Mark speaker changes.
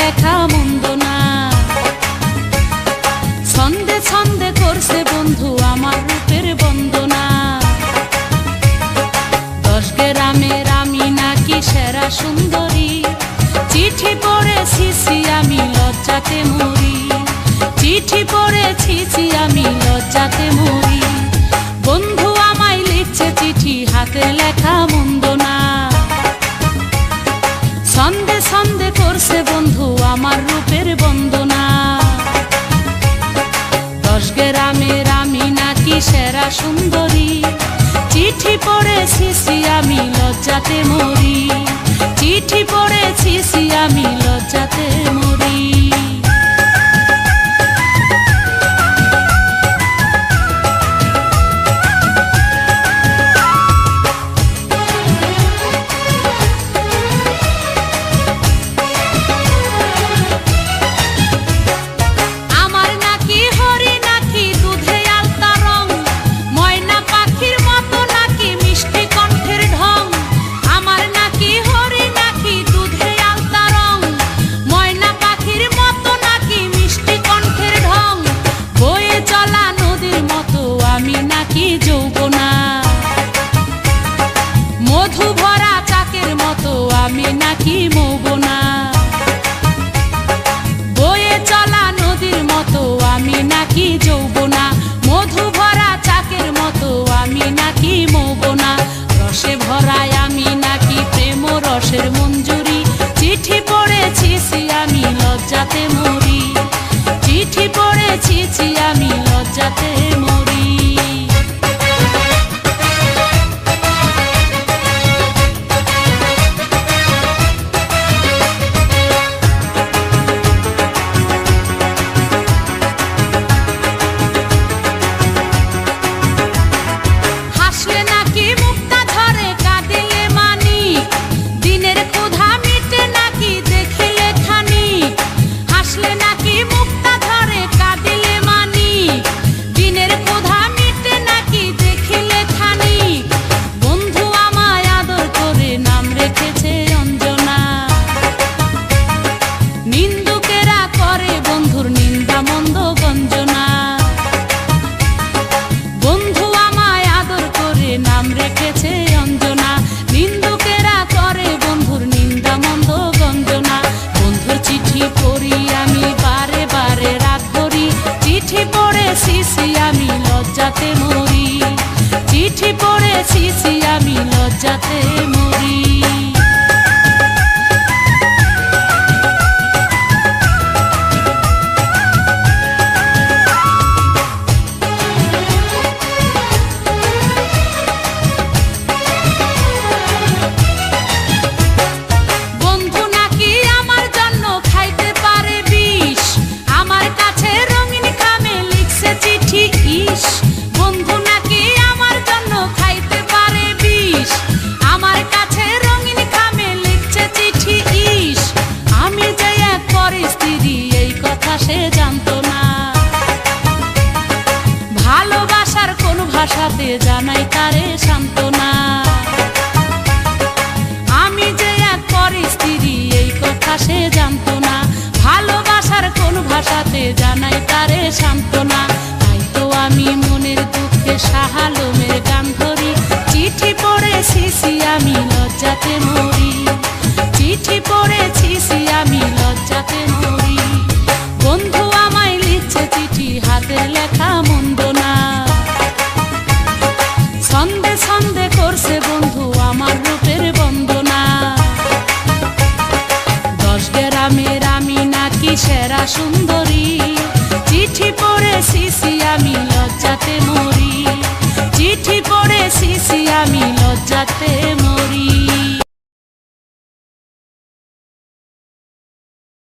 Speaker 1: লেখা মন্দ না। ছন্দে ছন্দে করছে বন্ধু আমার রূপের বন্দনা। 10 গ্রামের আমি নাকি সেরা সুন্দরী, চিঠি পড়েছি আমি লজ্জাতে মরি। চিঠি পড়েছি আমি লজ্জাতে মরি। বন্ধু আমায় লিখছে চিঠি, হাতের লেখা মন্দ না। ছন্দে ছন্দে করছে বন্ধু আমার রূপের বন্দনা। 10 গ্রামের আমি নাকি সেরা সুন্দরী, চিঠি পড়েছি আমি লজ্জাতে মরি। চিঠি পড়েছি আমি লজ্জাতে মরি। মধু ভরা চাকের মতো আমি নাকি মৌবনা। বয়ে চলা নদীর মতো আমি নাকি যৌবনা। মধু ভরা চাকের মতো আমি নাকি মৌবনা। রসে ভরায় আমি নাকি প্রেম রসের মঞ্জুরি। চিঠি পড়েছি আমি লজ্জাতে মরি। চিঠি পড়েছি আমি লজ্জাতে মরি। আমি লজ্জাতে মরি। চিঠি পড়েছি আমি লজ্জাতে মরি। বন্ধু নাকি আমার জন্য খাইতে পারে বিষ, আমার কাছে রঙিন খামে লিখছে চিঠি। ইস, বন্ধু নাকি আমার জন্য খাইতে পারে বিষ, আমার কাছে রঙিন খামে লিখছে চিঠি। ইস, আমি যে এক পরিস্থিতি এই কথা সে জানতো না। ভালোবাসার কোন ভাষাতে জানাই তারে সান্ত্বনা। আমি যে এক পরিস্থিতি এই কথা সে জানতো না। ভালোবাসার কোন ভাষাতে জানাই তারে সান্ত্বনা। তাই তো আমি মনের দুঃখে শাহালমের গান ধরি। চিঠি পড়েছি আমি লজ্জাতে মরি। চিঠি পড়েছি আমি লজ্জাতে মরি। বন্ধু আমায় লিখছে চিঠি, হাতের লেখা মন্দ না। ছন্দে ছন্দে করছে বন্ধু আমার রূপের বন্দনা। 10 গ্রামের আমি নাকি সেরা সুন্দরী, চিঠি পড়েছি আমি লজ্জাতে মরি। চিঠি পড়েছি আমি লজ্জাতে মরি।